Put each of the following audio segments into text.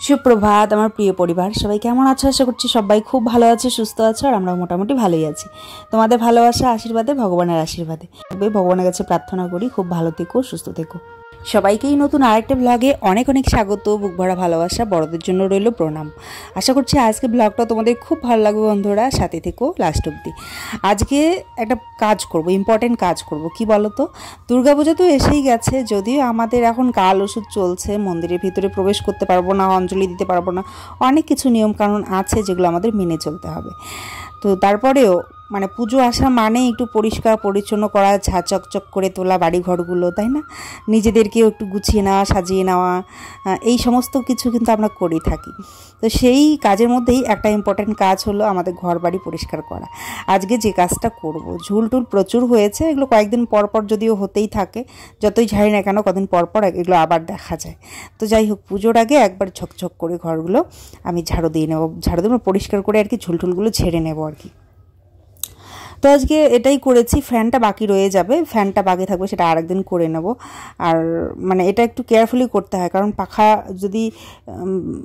সুপ্রভাত আমার প্রিয় পরিবার, সবাই কেমন আছো? আশা করছি সবাই খুব ভালো আছে, সুস্থ আছো, আর আমরা মোটামুটি ভালোই আছি। তোমাদের ভালোবাসা, আশীর্বাদে, ভগবানের আশীর্বাদে ভগবানের কাছে প্রার্থনা করি খুব ভালো থেকো, সুস্থ থেকো। সবাইকেই নতুন আরেকটা ব্লগে অনেক অনেক স্বাগত। বুক ভরা ভালোবাসা, বড়দের জন্য রইল প্রণাম। আশা করছি আজকে ব্লগটা তোমাদের খুব ভালো লাগবে বন্ধুরা, সাথে থেকো লাস্ট অবধি। আজকে একটা কাজ করব, ইম্পর্টেন্ট কাজ করব। কি বলো তো, দুর্গাপূজা তো এসেই গেছে, যদিও আমাদের এখন কাল ওষুধ চলছে, মন্দিরের ভিতরে প্রবেশ করতে পারবো না, অঞ্জলি দিতে পারবো না, অনেক কিছু নিয়মকানুন আছে যেগুলো আমাদের মেনে চলতে হবে। তো তারপরেও মানে পুজো আসা মানে একটু পরিষ্কার পরিচ্ছন্ন করা, ঝাঁচকচক করে তোলা বাড়িঘরগুলো, তাই না? নিজেদেরকেও একটু গুছিয়ে নেওয়া, সাজিয়ে নেওয়া, এই সমস্ত কিছু কিন্তু আমরা করে থাকি। তো সেই কাজের মধ্যেই একটা ইম্পর্ট্যান্ট কাজ হলো আমাদের ঘর বাড়ি পরিষ্কার করা। আজকে যে কাজটা করব, ঝুলটুল প্রচুর হয়েছে, এগুলো কয়েকদিন পর পর যদিও হতেই থাকে, যতই ঝাড়ি না কেন কদিন পর পর এগুলো আবার দেখা যায়। তো যাই হোক, পুজোর আগে একবার ঝকঝক করে ঘরগুলো আমি ঝাড়ু দিয়ে নেবো, ঝাড়ু দিয়ে পরিষ্কার করে আর কি ঝুলটুলগুলো ঝেড়ে নেবো আর কি। তো আজকে এটাই করেছি। ফ্যানটা বাকি রয়ে যাবে, ফ্যানটা বাকি থাকবে, সেটা আরেকদিন করে নেব। আর মানে এটা একটু কেয়ারফুলি করতে হয়, কারণ পাখা যদি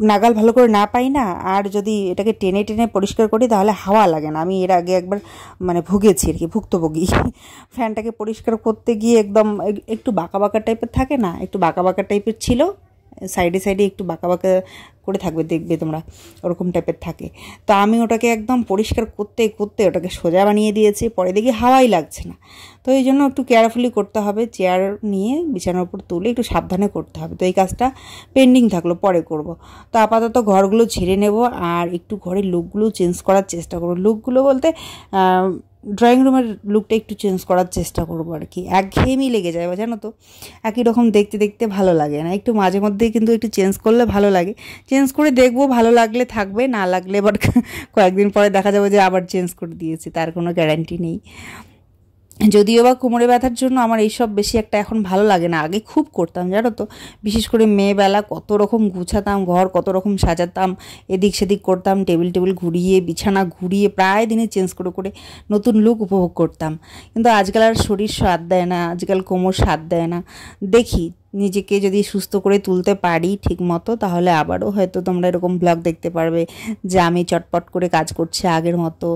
নাগাল ভালো করে না পাই না, আর যদি এটাকে টেনে টেনে পরিষ্কার করি তাহলে হাওয়া লাগে না। আমি এর আগে একবার মানে ভুগেছি আর কি, ভুক্তভোগী। ফ্যানটাকে পরিষ্কার করতে গিয়ে একদম একটু বাঁকা বাঁকা টাইপের থাকে না, একটু বাঁকা বাঁকা টাইপের ছিল, সাইডে সাইডে একটু বাঁকা বাঁকা করে থাকবে, দেখবে তোমরা ওরকম টাইপের থাকে। তো আমি ওটাকে একদম পরিষ্কার করতে করতে ওটাকে সোজা বানিয়ে দিয়েছি, পরে দেখি হাওয়াই লাগছে না। তো এই জন্য একটু কেয়ারফুলি করতে হবে, চেয়ার নিয়ে বিছানার উপর তুলে একটু সাবধানে করতে হবে। তো এই কাজটা পেন্ডিং থাকলো, পরে করব। তো আপাতত ঘরগুলো ঝেড়ে নেব, আর একটু ঘরের লুকগুলো চেঞ্জ করার চেষ্টা করব। লুকগুলো বলতে ড্রয়িং রুমের লুকটা একটু চেঞ্জ করার চেষ্টা করবো আর কি। একঘেয়েমি লেগে যায় জানো তো, একই রকম দেখতে দেখতে ভালো লাগে না, একটু মাঝে মধ্যেই কিন্তু একটু চেঞ্জ করলে ভালো লাগে। চেঞ্জ করে দেখবো, ভালো লাগলে থাকবে, না লাগলে এবার কয়েকদিন পরে দেখা যাবে যে আবার চেঞ্জ করে দিয়েছি, তার কোনো গ্যারান্টি নেই। যদিও বা কোমরে ব্যথার জন্য আমার এইসব বেশি একটা এখন ভালো লাগে না, আগে খুব করতাম জানো তো। বিশেষ করে মেয়েবেলা কত রকম গুছাতাম ঘর, কত রকম সাজাতাম, এদিক সেদিক করতাম, টেবিল টেবিল ঘুরিয়ে, বিছানা ঘুরিয়ে, প্রায় দিনে চেঞ্জ করে করে নতুন লুক উপভোগ করতাম। কিন্তু আজকাল আর শরীর সাথ দেয় না, আজকাল কোমর সাথ দেয় না। দেখি নিজেকে যদি সুস্থ করে তুলতে পারি ঠিক মতো, তাহলে আবারও হয়তো তোমরা এরকম ব্লগ দেখতে পারবে যে আমি চটপট করে কাজ করছি আগের মতো।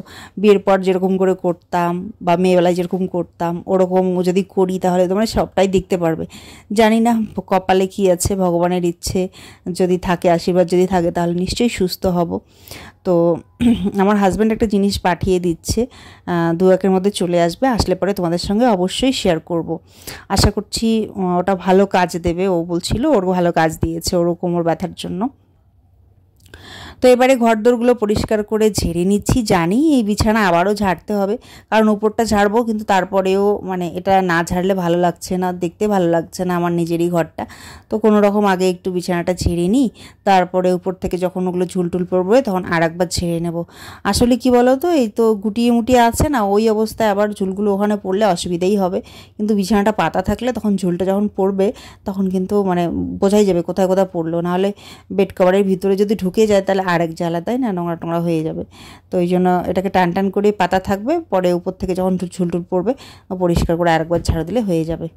বিয়ের পর যেরকম করে করতাম বা মেয়েবেলায় যেরকম করতাম ওরকম যদি করি, তাহলে তোমরা সবটাই দেখতে পারবে। জানি না কপালে কী আছে, ভগবানের ইচ্ছে যদি থাকে, আশীর্বাদ যদি থাকে, তাহলে নিশ্চয়ই সুস্থ হব। তো আমার হাজব্যান্ড একটা জিনিস পাঠিয়ে দিচ্ছে, 2-1 মধ্যে চলে আসবে, আসলে পরে তোমাদের সঙ্গে অবশ্যই শেয়ার করব। আশা করছি ওটা ভালো কাজ দেবে। ও বলছিল ওর ভালো কাজ দিয়েছে ওর কোমর ব্যথার জন্য। তো এবারে ঘরদোরগুলো পরিষ্কার করে ঝেড়ে নিচ্ছি। জানি এই বিছানা আবারও ঝাড়তে হবে, কারণ উপরটা ঝাড়বো, কিন্তু তারপরেও মানে এটা না ঝাড়লে ভালো লাগছে না, দেখতে ভালো লাগছে না আমার নিজেরই ঘরটা। তো কোনো রকম আগে একটু বিছানাটা ঝেড়ে নিই, তারপরে উপর থেকে যখন ওগুলো ঝুলটুল পড়বে তখন আর একবার ঝেড়ে নেব। আসলে কি বলো তো, এই তো গুটিয়ে মুটিয়ে আছে না, ওই অবস্থায় আবার ঝুলগুলো ওখানে পড়লে অসুবিধাই হবে। কিন্তু বিছানাটা পাতা থাকলে তখন ঝুলটা যখন পড়বে তখন কিন্তু মানে বোঝাই যাবে কোথায় কোথায় পড়লো। নাহলে বেড কভারের ভিতরে যদি ঢুকে যায় তাহলে আরেক জ্বালা, তাই না, নোংরা টোংরা হয়ে যাবে। তো ওই জন্য এটাকে টান টান করে পাতা থাকবে, পরে উপর থেকে যখন ঝুলটুল পড়বে পরিষ্কার করে আরেকবার ঝাড়ু দিলে হয়ে যাবে।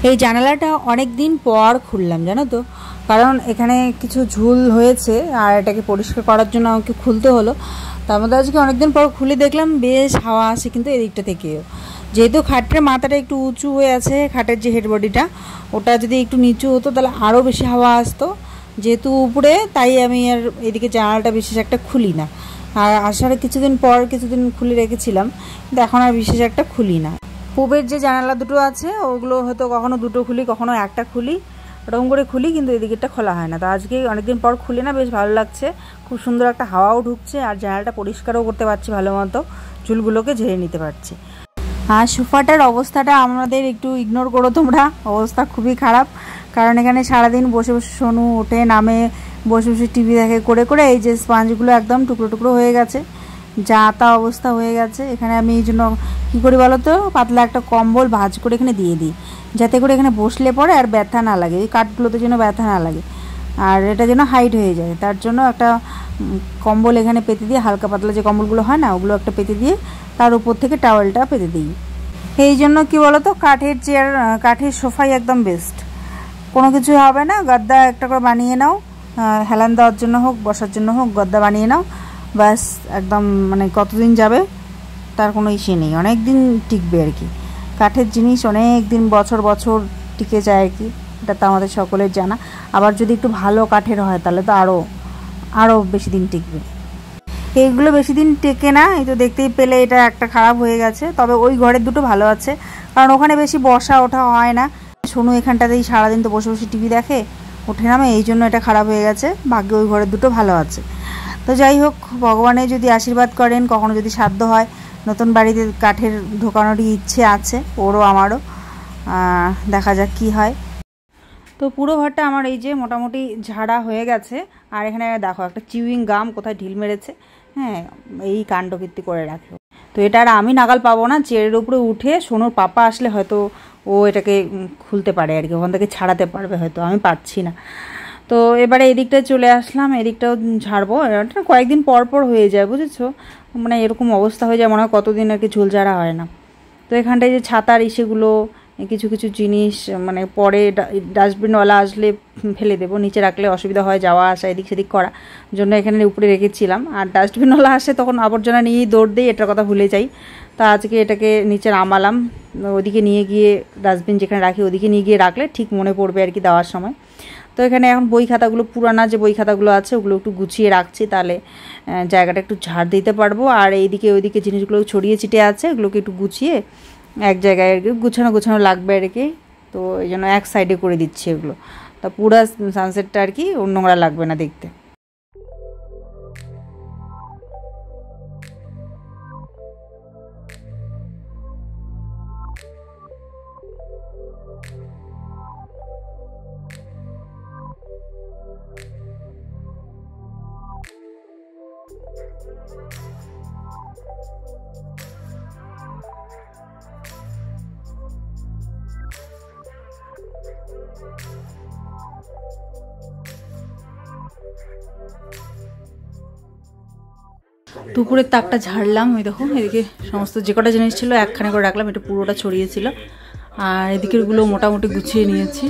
এই জানালাটা অনেক দিন পর খুললাম জানো তো, কারণ এখানে কিছু ঝুল হয়েছে আর এটাকে পরিষ্কার করার জন্য আমাকে খুলতে হলো। তার মধ্যে আজকে অনেকদিন পর খুলে দেখলাম বেশ হাওয়া আসে কিন্তু এদিকটা থেকেও। যেহেতু খাটের মাথাটা একটু উঁচু হয়ে আছে, খাটের যে হেড বডিটা ওটা যদি একটু নিচু হতো তাহলে আরও বেশি হাওয়া আসতো। যেহেতু উপরে, তাই আমি আর এদিকে জানালাটা বিশেষ একটা খুলি না। আর আসার কিছুদিন খুলে রেখেছিলাম, কিন্তু এখন আর বিশেষ একটা খুলি না। পূবের যে জানালা দুটো আছে ওগুলো হয়তো কখনো দুটো খুলি, কখনো একটা খুলি, ওরকম করে খুলি, কিন্তু এদিকেরটা খোলা হয় না। তো আজকে অনেকদিন পর খুলে না বেশ ভালো লাগছে, খুব সুন্দর একটা হাওয়াও ঢুকছে আর জানালাটা পরিষ্কারও করতে পারছি ভালো মতো, চুলগুলোকে ঝেড়ে নিতে পারছি। আর সোফাটার অবস্থাটা আমাদের একটু ইগনোর করো তোমরা, অবস্থা খুবই খারাপ। কারণ এখানে সারাদিন বসে বসে সোনু ওঠে নামে, বসে বসে টিভি দেখে করে করে এই যে স্পঞ্জগুলো একদম টুকরো টুকরো হয়ে গেছে, যা তা অবস্থা হয়ে গেছে। এখানে আমি এই জন্য কী করি বলো তো, পাতলা একটা কম্বল ভাঁজ করে এখানে দিয়ে দিই, যাতে করে এখানে বসলে পরে আর ব্যথা না লাগে, এই কাঠগুলোতে যেন ব্যথা না লাগে আর এটা যেন হাইট হয়ে যায়। তার জন্য একটা কম্বল এখানে পেতে দিয়ে, হালকা পাতলা যে কম্বলগুলো হয় না ওগুলো একটা পেতে দিয়ে তার উপর থেকে টাওয়েলটা পেতে দিই। এই জন্য কী বলো তো, কাঠের চেয়ার, কাঠের সোফাই একদম বেস্ট। কোনো কিছু হবে না, গদ্দা একটা করে বানিয়ে নাও, হেলান দেওয়ার জন্য হোক বসার জন্য হোক গদ্দা বানিয়ে নাও, ব্যাস একদম মানে কতদিন যাবে তার কোনো ইসে নেই, অনেক দিন টিকবে আর কি। কাঠের জিনিস অনেক দিন বছর বছর টিকে যায় আর কি, এটা তো আমাদের সকলের জানা। আবার যদি একটু ভালো কাঠের হয় তাহলে তো আরও বেশি দিন টিকবে। এইগুলো বেশি দিন টেকে না, এই তো দেখতেই পেলে এটা একটা খারাপ হয়ে গেছে। তবে ওই ঘরের দুটো ভালো আছে, কারণ ওখানে বেশি বসা ওঠা হয় না। সোনু এখানটাতেই সারাদিন তো বসে বসে টিভি দেখে, ওঠে নামে, এই জন্য এটা খারাপ হয়ে গেছে। ভাগ্যে ওই ঘরের দুটো ভালো আছে। তো যাই হোক, ভগবানের যদি আশীর্বাদ করেন, কখনো যদি সাধ্য হয়, নতুন বাড়িতে কাঠের ঢোকানোরই ইচ্ছে আছে ওরও আমারও, দেখা যাক কী হয়। তো পুরো ঘরটা আমার এই যে মোটামুটি ঝাড়া হয়ে গেছে। আর এখানে দেখো একটা চিউইং গাম কোথায় ঢিল মেরেছে, হ্যাঁ এই কাণ্ডকীর্তি করে রাখে। তো এটা আর আমি নাগাল পাবো না, চেয়ারের উপরে উঠে সোনুর পাপা আসলে হয়তো ও এটাকে খুলতে পারে আর কি, ওখান থেকে ছাড়াতে পারবে, হয়তো আমি পারছি না। তো এবারে এদিকটায় চলে আসলাম, এদিকটাও ঝাড়বো। এটা কয়েকদিন পর পর হয়ে যায় বুঝেছো, মানে এরকম অবস্থা হয়ে যায়, মনে হয় কতদিন আর কি ঝুল ঝাড়া হয় না। তো এখানটায় যে ছাতার ইসেগুলো, কিছু কিছু জিনিস মানে পরে ডাস্টবিনওয়ালা আসলে ফেলে দেবো, নিচে রাখলে অসুবিধা হয় যাওয়া আসা এদিক সেদিক করা জন্য এখানে উপরে রেখেছিলাম। আর ডাস্টবিনওয়ালা আসে তখন আবর্জনা নিয়েই দৌড় দিই, এটার কথা ভুলে যাই। তা আজকে এটাকে নিচে নামালাম, ওদিকে নিয়ে গিয়ে ডাস্টবিন যেখানে রাখি ওদিকে নিয়ে গিয়ে রাখলে ঠিক মনে পড়বে আর কি দেওয়ার সময়। তো এখানে এখন বই খাতাগুলো, পুরানা যে বই খাতাগুলো আছে ওগুলো একটু গুছিয়ে রাখছি, তাহলে জায়গাটা একটু ঝাড় দিতে পারবো। আর এইদিকে ওইদিকে জিনিসগুলো ছড়িয়ে ছিটিয়ে আছে, এগুলোকে একটু গুছিয়ে এক জায়গায় আর কি গুছানো লাগবে আর কি। তো এই জন্য এক সাইডে করে দিচ্ছি এগুলো, তা পুরো সানসেটটা আর কি নোংরা লাগবে না দেখতে। দুপুরের তাকটা ঝাড়লাম, ওই দেখো এদিকে সমস্ত যে কটা জিনিস ছিল একখানে করে রাখলাম, এটা পুরোটা ছড়িয়েছিল। আর এদিকেরগুলো মোটামুটি গুছিয়ে নিয়েছি,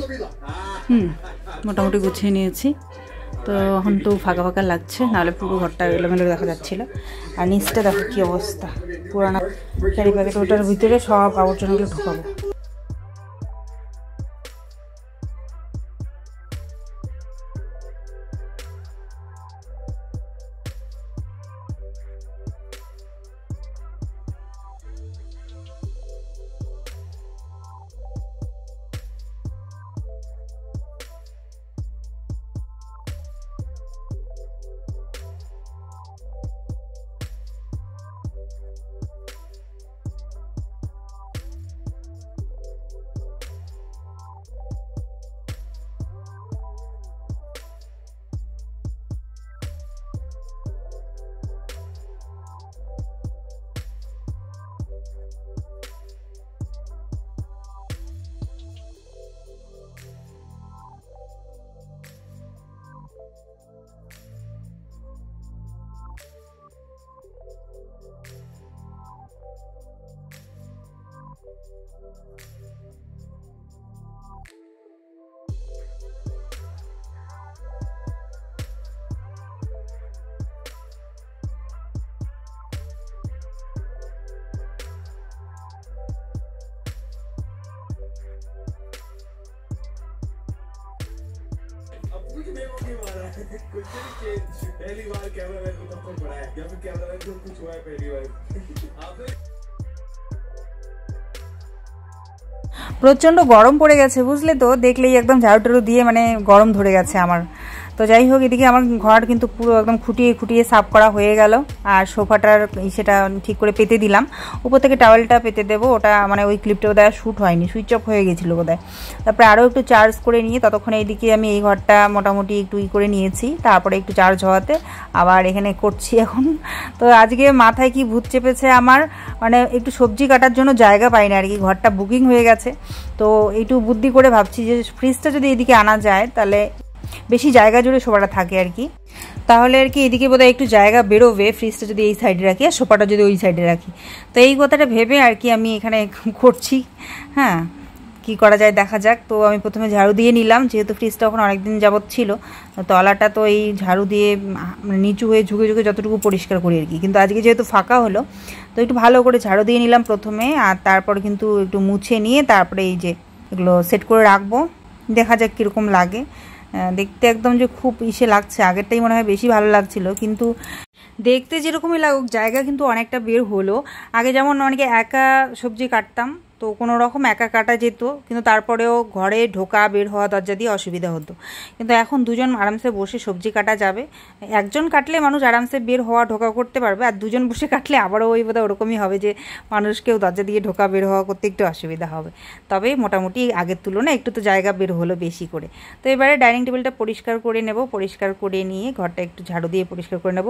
মোটামুটি গুছিয়ে নিয়েছি। তো এখন তো ফাঁকা ফাঁকা লাগছে, নাহলে পুরো ঘরটা এলোমেলো দেখা যাচ্ছিল। আর নিচটা দেখো কী অবস্থা, পুরানো ক্যারি প্যাকেট, ওটার ভিতরে সব আবর্জনাগুলো ঢোকাবো। প্রচণ্ড গরম পড়ে গেছে বুঝলে তো, দেখলেই একদম ঝাড়ু টাড়ু দিয়ে মানে গরম ধরে গেছে আমার। তো যাই হোক, এদিকে আমার ঘর কিন্তু পুরো একদম খুঁটিয়ে খুঁটিয়ে সাফ করা হয়ে গেল। আর সোফাটার সেটা ঠিক করে পেতে দিলাম, উপর থেকে টাওয়েলটা পেতে দেবো। ওটা মানে ওই ক্লিপটা বোধহয় শ্যুট হয়নি, সুইচ অফ হয়ে গেছিলো বোধহয়। তারপরে আরও একটু চার্জ করে নিয়ে ততক্ষণে এইদিকে আমি এই ঘরটা মোটামুটি একটু করে নিয়েছি, তারপরে একটু চার্জ হওয়াতে আবার এখানে করছি এখন। তো আজকে মাথায় কি ভূত চেপেছে আমার, মানে একটু সবজি কাটার জন্য জায়গা পাই না আর কি, ঘরটা বুকিং হয়ে গেছে। তো একটু বুদ্ধি করে ভাবছি যে ফ্রিজটা যদি এদিকে আনা যায় তাহলে বেশি জায়গা জুড়ে সোফাটা থাকে আর কি, তাহলে আর কি এদিকে বোধহয় একটু জায়গা বেরোবে ফ্রিজটা যদি এই সাইডে রাখি আর সোফাটা যদি ওই সাইডে রাখি। তো এই কথাটা ভেবে আর কি আমি এখানে করছি। হ্যাঁ, কি করা যায় দেখা যাক। তো আমি প্রথমে ঝাড়ু দিয়ে নিলাম, যেহেতু ফ্রিজটা এখন অনেকদিন যাবৎ ছিল, তলাটা তো এই ঝাড়ু দিয়ে নিচু হয়ে ঝুঁকে ঝুঁকে যতটুকু পরিষ্কার করি আর কি। কিন্তু আজকে যেহেতু ফাঁকা হলো তো একটু ভালো করে ঝাড়ু দিয়ে নিলাম প্রথমে, আর তারপর কিন্তু একটু মুছে নিয়ে তারপরে এই যে এগুলো সেট করে রাখবো, দেখা যাক কীরকম লাগে। দেখতে একদম যে খুব লাগছে, আগেরটাই মনে হয় বেশি ভালো লাগছিল, কিন্তু দেখতে যেরকমই লাগুক জায়গা কিন্তু অনেকটা বের হলো। আগে যেমন অনেকে একা সবজি কাটতাম, তো কোনো রকম একা কাটা যেত, কিন্তু তারপরেও ঘরে ঢোকা বের হওয়া দরজা দিয়ে অসুবিধা হতো। কিন্তু এখন দুজন আরামসে বসে সবজি কাটা যাবে। একজন কাটলে মানুষ আরামসে বের হওয়া ঢোকা করতে পারবে, আর দুজন বসে কাটলে আবারও ওই বোধহয় ওরকমই হবে যে মানুষকেও দরজা দিয়ে ঢোকা বের হওয়া করতে একটু অসুবিধা হবে। তবে মোটামুটি আগের তুলনায় একটু তো জায়গা বের হলো বেশি করে। তো এবারে ডাইনিং টেবিলটা পরিষ্কার করে নেব, পরিষ্কার করে নিয়ে ঘরটা একটু ঝাড়ু দিয়ে পরিষ্কার করে নেব।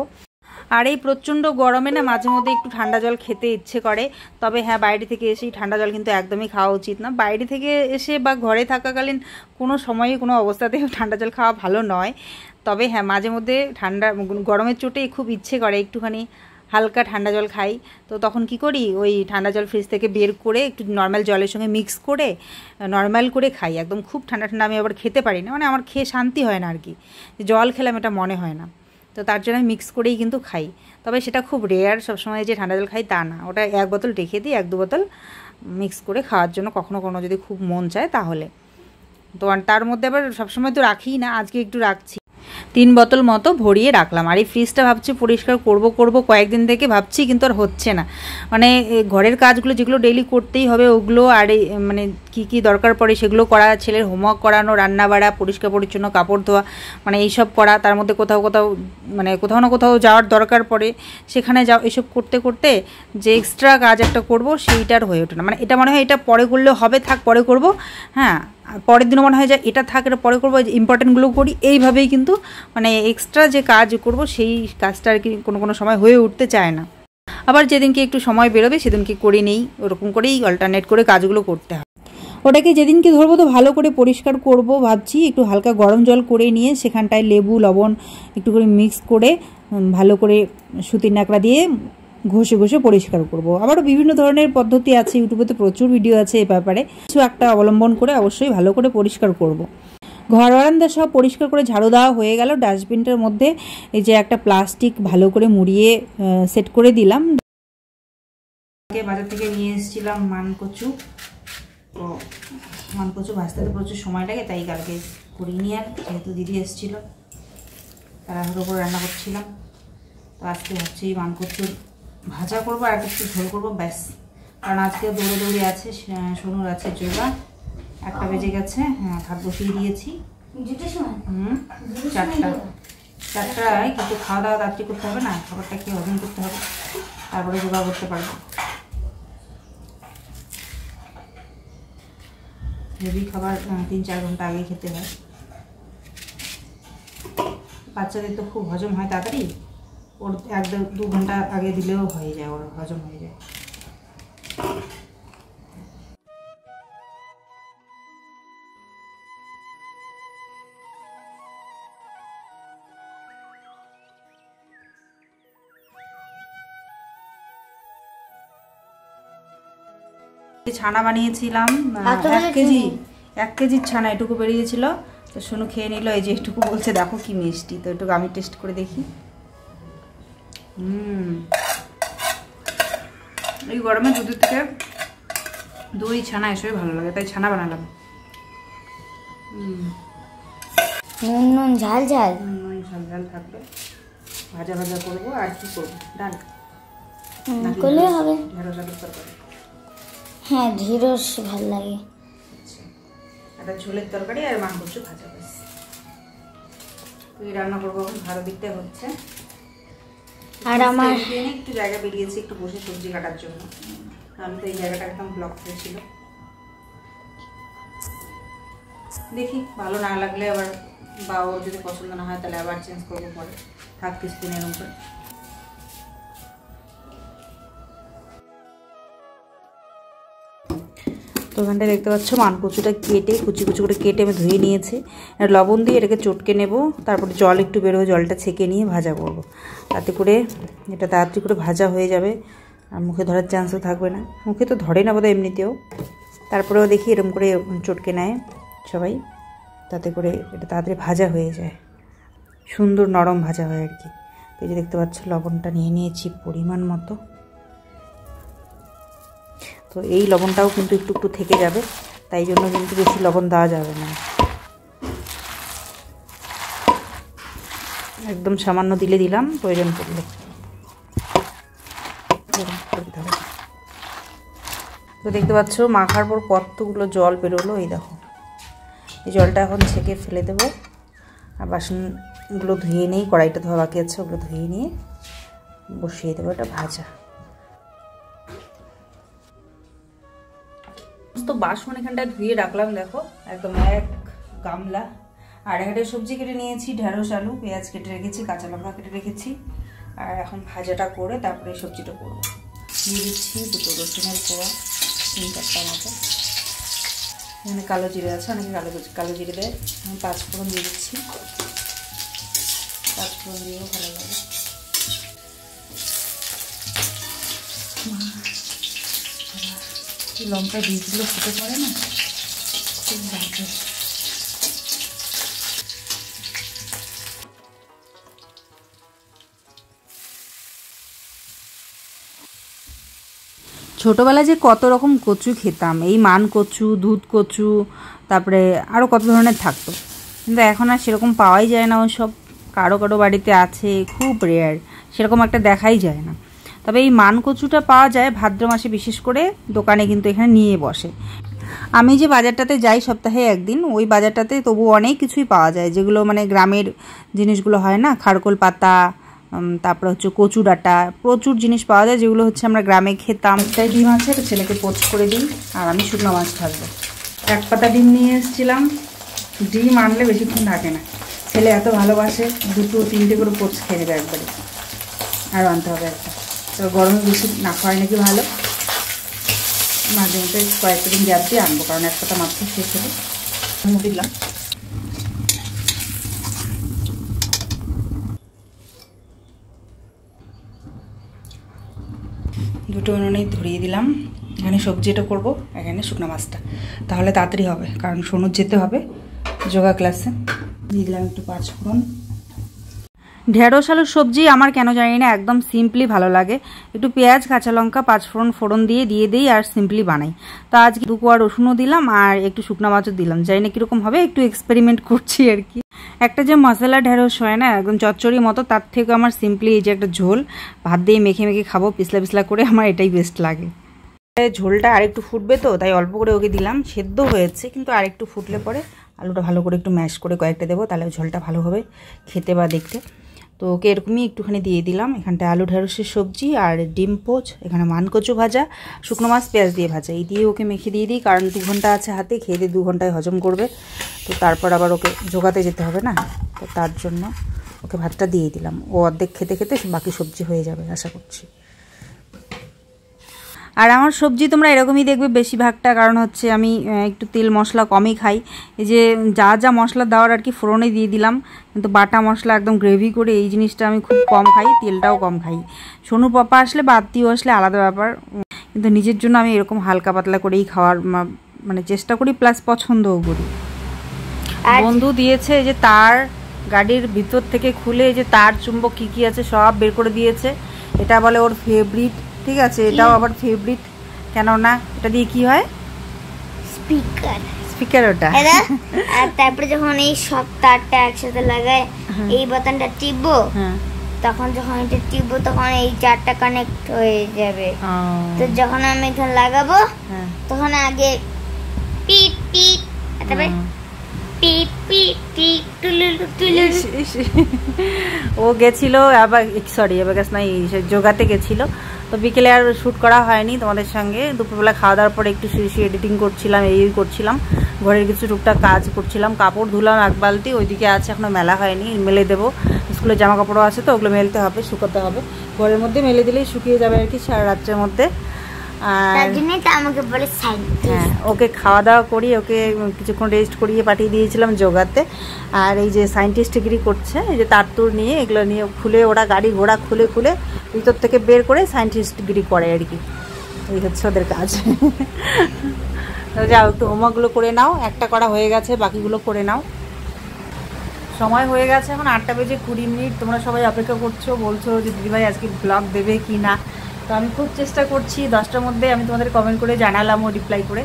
আর এই প্রচণ্ড গরমে না মাঝে মধ্যে একটু ঠান্ডা জল খেতে ইচ্ছে করে। তবে হ্যাঁ, বাইরে থেকে এসেই ঠান্ডা জল কিন্তু একদমই খাওয়া উচিত না। বাইরে থেকে এসে বা ঘরে থাকাকালীন কোনো সময়ই কোনো অবস্থাতেই ঠান্ডা জল খাওয়া ভালো নয়। তবে হ্যাঁ, মাঝে মধ্যে গরমের চোটে খুব ইচ্ছে করে একটুখানি হালকা ঠান্ডা জল খাই। তো তখন কি করি, ওই ঠান্ডা জল ফ্রিজ থেকে বের করে একটু নর্মাল জলের সঙ্গে মিক্স করে নর্মাল করে খাই। একদম খুব ঠান্ডা ঠান্ডা আমি আবার খেতে পারি না, মানে আমার খেয়ে শান্তি হয় না আর কি, জল খেলাম এটা মনে হয় না। তো তার জন্য আমি মিক্স করেই কিন্তু খাই। তবে সেটা খুব রেয়ার, সবসময় যে ঠান্ডা জল খাই তা না, ওটা এক বোতল রেখে দিই, 1-2 বোতল মিক্স করে খাওয়ার জন্য কখনো কোনো যদি খুব মন চায় তাহলে। তো তার মধ্যে আবার সবসময় তো রাখিই না, আজকে একটু রাখছি, 3 বোতল মতো ভরিয়ে রাখলাম। আর এই ফ্রিজটা ভাবছি পরিষ্কার করব কয়েকদিন থেকে ভাবছি, কিন্তু আর হচ্ছে না। মানে ঘরের কাজগুলো যেগুলো ডেইলি করতেই হবে ওগুলো, আর মানে কি দরকার পড়ে সেগুলো করা, ছেলের হোমওয়ার্ক করানো, রান্না বাড়া, পরিষ্কার পরিচ্ছন্ন, কাপড় ধোয়া, মানে এইসব করা। তার মধ্যে কোথাও মানে কোথাও না কোথাও যাওয়ার দরকার পড়ে, সেখানে এসব করতে করতে যে এক্সট্রা কাজ একটা করব সেইটার হয়ে ওঠে না। মানে এটা মনে হয় এটা পরে করলেও হবে, থাক পরে করব, হ্যাঁ পরের দিনও মনে হয় যে এটা থাক এটা পরে করবো, ইম্পর্টেন্টগুলো করি। এইভাবেই কিন্তু মানে এক্সট্রা যে কাজ করব সেই কাজটা আর কি কোনো সময় হয়ে উঠতে চায় না। আবার যেদিনকে একটু সময় বেরোবে সেদিনকে করে নেই, ওরকম করেই অল্টারনেট করে কাজগুলো করতে হয়। ওটাকে যেদিনকে ধরবো তো ভালো করে পরিষ্কার করব ভাবছি, একটু হালকা গরম জল করে নিয়ে সেখানটায় লেবু লবণ একটু করে মিক্স করে ভালো করে সুতির ন্যাকড়া দিয়ে ঘষে ঘষে পরিষ্কার করব। আবারও বিভিন্ন ধরনের পদ্ধতি আছে, ইউটিউবে তো প্রচুর ভিডিও আছে এ ব্যাপারে, কিছু একটা অবলম্বন করে অবশ্যই ভালো করে পরিষ্কার করব। ঘর বারান্দা সব পরিষ্কার করে ঝাড়ু দেওয়া হয়ে গেল। ডাস্টবিনটার মধ্যে এই যে একটা প্লাস্টিক ভালো করে মুড়িয়ে সেট করে দিলাম। বাজার থেকে নিয়ে এসেছিলাম মানকচু, তো মানকচু ভাজতে তো প্রচুর সময় লাগে, তাই কালকে করিনি আর, যেহেতু দিদি এসেছিলো তাড়াহুড়ো করে রান্না করছিলাম। তো আজকে হচ্ছে মানকচুর ভাজা করবো আর একটু ঝোল করবো ব্যাস। কারণ আজকে দৌড়ে আছে, সোনুর আছে যোগা, 1টা বেজে গেছে। হ্যাঁ, ভাত বসিয়ে দিয়েছি। 4টায় কিন্তু খাওয়া দাওয়া রাত্রি করতে হবে না, খাবারটা খেয়ে হজম করতে হবে, তারপরে যোগা করতে পারবো। হেভি খাবার 3-4 ঘন্টা আগে খেতে হয়। বাচ্চাদের তো খুব হজম হয় তাড়াতাড়ি, ওর 1-2 ঘন্টা আগে দিলেও হয়ে যায়, ওর হজম হয়ে যায়। ছানা বানিয়েছিলাম 1 কেজির ছানা, এটুকু বেরিয়েছিল। তো সোনু খেয়ে নিল, এই যে এটুকু বলছে দেখো কি মিষ্টি। তো এটুকু আমি টেস্ট করে দেখি। এই গরমে দুধের থেকে দই ছানা এসবই ভালো লাগে, তাই ছানা বানালাম। নুন নুন ঝাল ঝাল নুন ঝাল ঝাল থাকবে। ভাজা ভাজা করবো আর কি করবো, ডাল করলে হবে। ঢেঁড়স আলুর তরকারি। হ্যাঁ ঢেঁড়স ভালো লাগে। একটা ঝোলের তরকারি আর মাংস ভাজা ব্যাস। তো এই রান্না করবো এখন, ভালো দিকটা হচ্ছে। আর আমার একটু জায়গা বেরিয়েছে একটু বসে সবজি কাটার জন্য, কারণ তো এই জায়গাটা একদম ব্লক হয়েছিল। দেখি ভালো না লাগলে আবার, বা ওর যদি পছন্দ না হয় তাহলে আবার চেঞ্জ করবো পরে, থাক কিছুদিন এরকম করে। তো ওখানটায় দেখতে পাচ্ছ মানকচুটা কেটে কুচি কুচি করে কেটে আমি ধুয়ে নিয়েছি। আর লবণ দিয়ে এটাকে চটকে নেব, তারপরে জল একটু বেরোবে, জলটা ছেঁকে নিয়ে ভাজা করব। তাতে করে এটা তাড়াতাড়ি করে ভাজা হয়ে যাবে আর মুখে ধরার চান্সও থাকবে না। মুখে তো ধরে না বোধহয় এমনিতেও, তারপরেও দেখি এরকম করে চটকে নেয় সবাই, তাতে করে এটা তাড়াতাড়ি ভাজা হয়ে যায়, সুন্দর নরম ভাজা হয় আর কি। তো এই যে দেখতে পাচ্ছ লবণটা নিয়ে নিয়েছি পরিমাণ মতো। তো এই লবণটাও কিন্তু একটু একটু থেকে যাবে, তাই জন্য কিন্তু বেশি লবণ দেওয়া যাবে না, একদম সামান্য দিলে দিলাম, প্রয়োজন পড়লে। তো দেখতে পাচ্ছ মাখার পর কতগুলো জল বেরোলো, এই দেখো। এই জলটা এখন ছেঁকে ফেলে দেবো, আর বাসনগুলো ধুয়ে নিই, কড়াইটা ধোয়া বাকি আছে, ওগুলো ধুয়ে নিয়ে বসিয়ে দেবো এটা ভাজা। তো বাসন এখানটায় ধুয়ে রাখলাম, দেখো একদম এক গামলা। আর এখানে সবজি কেটে নিয়েছি, ঢেঁড়স আলু পেঁয়াজ কেটে রেখেছি, কাঁচা লঙ্কা কেটে রেখেছি। আর এখন ভাজাটা করে তারপরে সবজিটা করবো। দিয়ে দিচ্ছি দুটো রসুনের কোয়া, 3-4টা মতো। এখানে কালো জিরে আছে, অনেকে কালো জিরে দেয়। আমি 5 ফোড়ন দিয়ে দিচ্ছি, 5 ফোড়ন দিয়েও ভালো লাগে। লঙ্কা বীজগুলো ফুটে পড়ে না, খুব ভালো। ছোটোবেলায় যে কত রকম কচু খেতাম, এই মান কচু, দুধ কচু, তারপরে আরও কত ধরনের থাকতো, কিন্তু এখন আর সেরকম পাওয়াই যায় না। ওই সব কারো কারো বাড়িতে আছে, খুব রেয়ার, সেরকম একটা দেখাই যায় না। তবে এই মান কচুটা পাওয়া যায় ভাদ্র মাসে, বিশেষ করে দোকানে কিন্তু এখানে নিয়ে বসে। আমি যে বাজারটাতে যাই সপ্তাহে একদিন, ওই বাজারটাতে তবু অনেক কিছুই পাওয়া যায়, যেগুলো মানে গ্রামের জিনিসগুলো হয় না, খারকোল পাতা, তারপরে হচ্ছে কচু ডাঁটা, প্রচুর জিনিস পাওয়া যায় যেগুলো হচ্ছে আমরা গ্রামে খেতাম। তাই ডিম আছে, তো ছেলেকে পোচ করে দিই, আর আমি শুকনো মাছ ভাজবো। 1 পাতা ডিম নিয়ে এসেছিলাম, ডিম আনলে বেশিক্ষণ থাকে না, ছেলে এত ভালোবাসে, 2-3টে করে পোচ খেয়ে নেবে একবারে। আরও আনতে হবে একটা, তো গরমে বেশি না খাওয়াই নাকি ভালো, মাঝে মধ্যে কয়েকটা দিন গ্যাপ দিয়ে আনবো, কারণ 1 পাতা মাত্র শেষ হলো। দিলাম দুটো উনুনেই ধরিয়ে দিলাম। এখানে সবজিটা করব, এখানে শুকনো মাছটা, তাহলে তাড়াতাড়ি হবে, কারণ সোনুর যেতে হবে যোগা ক্লাসে। দিয়ে দিলাম একটু 5 ফোড়ন। ঢেঁড়স আলুর সবজি আমার কেন জানি না একদম সিম্পলি ভালো লাগে, একটু পেঁয়াজ, কাঁচা লঙ্কা, 5 ফোড়ন ফোড়ন দিয়ে দিই আর সিম্পলি বানাই। তো আজকে 2 কোয়া রসুনও দিলাম আর একটু শুকনো মাছও দিলাম, জানি না কীরকম হবে, একটু এক্সপেরিমেন্ট করছি আর কি। একটা যে মশলা ঢেঁড়স হয় না একদম চচ্চড়ি মতো, তার থেকে আমার সিম্পলি এই যে একটা ঝোল ভাত দিয়ে মেখে মেখে খাবো পিছলা পিছলা করে, আমার এটাই বেস্ট লাগে। ঝোলটা আরেকটু ফুটবে তো তাই অল্প করে ওকে দিলাম, সেদ্ধ হয়েছে কিন্তু আরেকটু ফুটলে পরে আলুটা ভালো করে একটু ম্যাশ করে কয়েকটা দেবো, তাহলে ঝোলটা ভালো হবে খেতে বা দেখতে। তো ওকে এরকমই একটুখানি দিয়ে দিলাম। এখানটায় আলু ঢেঁড়সের সবজি আর ডিম পোচ, এখানে মানকচু ভাজা, শুকনো মাছ পেঁয়াজ দিয়ে ভাজা, এই দিয়ে ওকে মেখে দিয়ে দিই, কারণ 2 ঘন্টা আছে হাতে, খেয়ে দিয়ে 2 ঘন্টায় হজম করবে। তো তারপর আবার ওকে জোগাতে যেতে হবে না, তো তার জন্য ওকে ভাতটা দিয়ে দিলাম। ও অর্ধেক খেতে খেতে বাকি সবজি হয়ে যাবে আশা করছি। আর আমার সবজি তোমরা এরকমই দেখবে বেশিরভাগটা, কারণ হচ্ছে আমি একটু তেল মশলা কমই খাই। এই যে যা যা মশলা দেওয়ার আর কি ফোড়নে দিয়ে দিলাম, কিন্তু বাটা মশলা একদম গ্রেভি করে এই জিনিসটা আমি খুব কম খাই, তেলটাও কম খাই। সোনু পাপা আসলে বা আত্মীয় আসলে আলাদা ব্যাপার, কিন্তু নিজের জন্য আমি এরকম হালকা পাতলা করেই খাওয়ার মানে চেষ্টা করি, প্লাস পছন্দও করি। বন্ধু দিয়েছে এই যে তার, গাড়ির ভিতর থেকে খুলে এই যে তার চুম্বক কী আছে সব বের করে দিয়েছে। এটা বলে ওর ফেভারিট, ঠিক আছে, এটাও আবার ফেভারিট, কেননা এটা দিয়ে কি হয়, স্পিকার ওটা। আর তারপরে যখন এই সব তারটা একসাথে লাগায় এই বাটনটা টিপবো, তখন যখন এটা টিপবো তখন এই চারটা কানেক্ট হয়ে যাবে। তো যখন আমি এখানে লাগাবো তখন আগে পিট পিট, তারপরে পিট পিট পিট টুলু। ও গেছিল আবার, সরি আবার গাছ নাই, যোগাতে গেছিল। তো বিকেলে আর শ্যুট করা হয়নি তোমাদের সঙ্গে। দুপুরবেলা খাওয়া দাওয়ার পরে একটু শুয়ে শুয়ে এডিটিং করছিলাম, এই করছিলাম, ঘরের কিছু টুকটাক কাজ করছিলাম। কাপড় ধুলাম এক বালতি, ওইদিকে আছে এখনো মেলা হয়নি, মেলে দেবো। স্কুলের জামা কাপড়ও আছে তো ওগুলো মেলতে হবে, শুকোতে হবে। ঘরের মধ্যে মেলে দিলেই শুকিয়ে যাবে আর কি সারা রাত্রের মধ্যে। আর আমাকে বলে হ্যাঁ, ওকে খাওয়া দাওয়া করি, ওকে কিছুক্ষণ রেস্ট করিয়ে পাঠিয়ে দিয়েছিলাম যোগাতে। আর এই যে সায়েন্টিস্ট ডিগ্রি করছে, এই যে তারতুর নিয়ে এগুলো নিয়ে খুলে, ওরা গাড়ি ঘোড়া খুলে খুলে ভিতর থেকে বের করে সায়েন্টিস্ট ডিগ্রি করে আর কি। এই হচ্ছে ওদের কাজ। যাও, একটু হোমওয়ার্কগুলো করে নাও, একটা করা হয়ে গেছে, বাকিগুলো করে নাও। সময় হয়ে গেছে এখন 8:20। তোমরা সবাই অপেক্ষা করছো, বলছো যে দিদিভাই আজকে ব্লগ দেবে কি না। তো আমি খুব চেষ্টা করছি 10টার মধ্যে, আমি তোমাদের কমেন্ট করে জানালাম ও রিপ্লাই করে,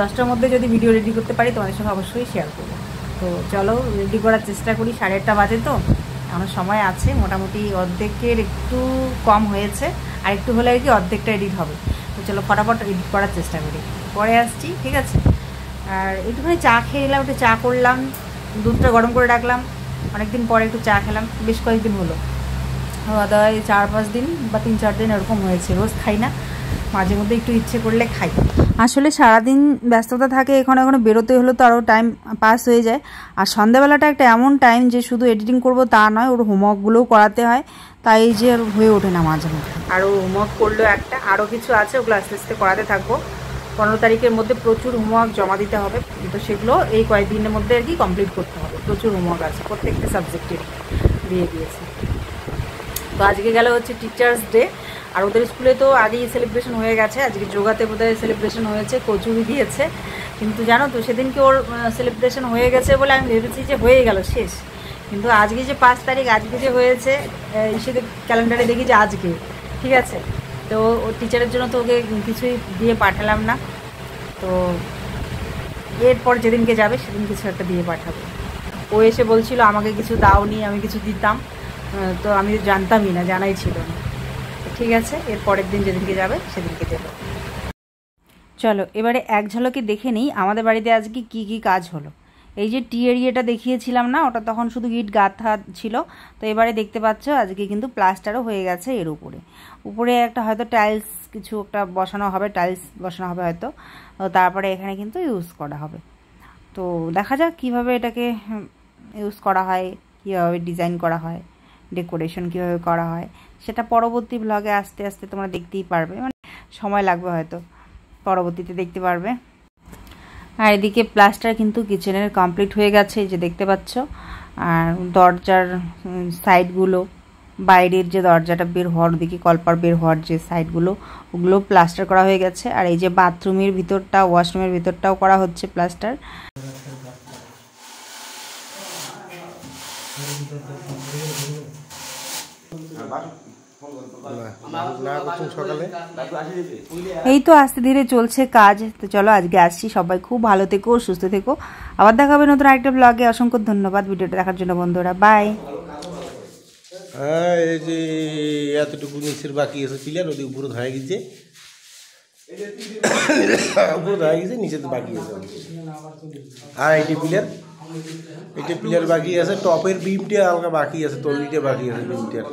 10টার মধ্যে যদি ভিডিও রেডি করতে পারি তোমাদের সঙ্গে অবশ্যই শেয়ার করবো। তো চলো রেডি করার চেষ্টা করি, 8:30 বাজে তো আমার সময় আছে, মোটামুটি অর্ধেকের একটু কম হয়েছে, আর একটু হলে আর কি অর্ধেকটা এডিট হবে। তো চলো ফটাফট এডিট করার চেষ্টা করি, পরে আসছি, ঠিক আছে। আর একটুখানি চা খেয়ে এলাম, একটু চা করলাম, দুধটা গরম করে রাখলাম, অনেকদিন পরে একটু চা খেলাম, বেশ কয়েকদিন হলো। খাওয়া দাওয়ায় 4-5 দিন বা 3-4 দিন এরকম হয়েছে, রোজ খাই না, মাঝে মধ্যে একটু ইচ্ছে করলে খাই। আসলে সারাদিন ব্যস্ততা থাকে, এখনো বেরোতে হলো তো আরও টাইম পাস হয়ে যায়। আর সন্ধ্যাবেলাটা একটা এমন টাইম যে শুধু এডিটিং করব তা নয়, ওর হোমওয়ার্কগুলোও করাতে হয়, তাই যে আর হয়ে ওঠে না মাঝে মধ্যে। আরও হোমওয়ার্ক করলো একটা, আরও কিছু আছে, ওগুলো আস্তে আস্তে করাতে থাকবো। 15 তারিখের মধ্যে প্রচুর হোমওয়ার্ক জমা দিতে হবে, তো সেগুলো এই কয়েকদিনের মধ্যে আর কি কমপ্লিট করতে হবে। প্রচুর হোমওয়ার্ক আছে, প্রত্যেকটা সাবজেক্টের দিয়ে দিয়েছে। তো আজকে গেল হচ্ছে টিচার্স ডে, আর ওদের স্কুলে তো আগেই সেলিব্রেশন হয়ে গেছে। আজকে যোগাতে বোধহয় সেলিব্রেশন হয়েছে, কচুরি দিয়েছে। কিন্তু জানো তো সেদিনকে ওর সেলিব্রেশন হয়ে গেছে বলে আমি ভেবেছি যে হয়ে গেল শেষ, কিন্তু আজকে যে 5 তারিখ, আজকে যে হয়েছে, সেদিন ক্যালেন্ডারে দেখি যে আজকে, ঠিক আছে। তো ওর টিচারের জন্য তো ওকে কিছুই দিয়ে পাঠালাম না, তো এরপর যেদিনকে যাবে সেদিন কিছু একটা দিয়ে পাঠাবো। ও এসে বলছিল আমাকে কিছু দাওনি, আমি কিছু দিতাম, তো আমি জানতামই না, জানাই ছিল না। ঠিক আছে, এর পরের দিন যেদিনকে যাবে সেদিনকে দেবো। চলো এবারে এক ঝলকে দেখে নিই আমাদের বাড়িতে আজকে কি কি কাজ হলো। এই যে টি এরিয়াটা দেখিয়েছিলাম না, ওটা তখন শুধু ইট গাঁথা ছিল, তো এবারে দেখতে পাচ্ছ আজকে কিন্তু প্লাস্টারও হয়ে গেছে। এর উপরে একটা হয়তো টাইলস কিছু একটা বসানো হবে, টাইলস বসানো হবে হয়তো, তারপরে এখানে কিন্তু ইউজ করা হবে। তো দেখা যাক কীভাবে এটাকে ইউজ করা হয়, কীভাবে ডিজাইন করা হয়, ডেকোরেশন কীভাবে করা হয়, সেটা পরবর্তী ব্লগে আস্তে আস্তে তোমরা দেখতেই পারবে, মানে সময় লাগবে হয়তো, পরবর্তীতে দেখতে পারবে। আর এদিকে প্লাস্টার কিন্তু কিচেনের কমপ্লিট হয়ে গেছে, এই যে দেখতে পাচ্ছ। আর দরজার সাইডগুলো, বাইরের যে দরজাটা বের হওয়ার দিকে, কলপার বের হওয়ার যে সাইডগুলো, ওগুলো প্লাস্টার করা হয়ে গেছে। আর এই যে বাথরুমের ভিতরটা, ওয়াশরুমের ভিতরটাও করা হচ্ছে প্লাস্টার। এই তো আস্তে ধীরে চলছে কাজ। তো চলো আজকে আসছি, সবাই খুব ভালো থেকো, সুস্থ থেকো, আবার দেখা হবে নতুন আরেকটা ব্লগে। অসংখ্য ধন্যবাদ ভিডিওটা দেখার জন্য বন্ধুরা, বাই। হ্যাঁ, এই যে এতটুকু নিচের বাকি আছে পিলার, ওদের উপরে ধরে গেছে, উপরে ধরে গেছে, নিচে তো বাকি আছে। আর এইটা পিলার বাকি আছে, টপের বিমটা হালকা বাকি আছে, তলিটা বাকি আছে বিমটার।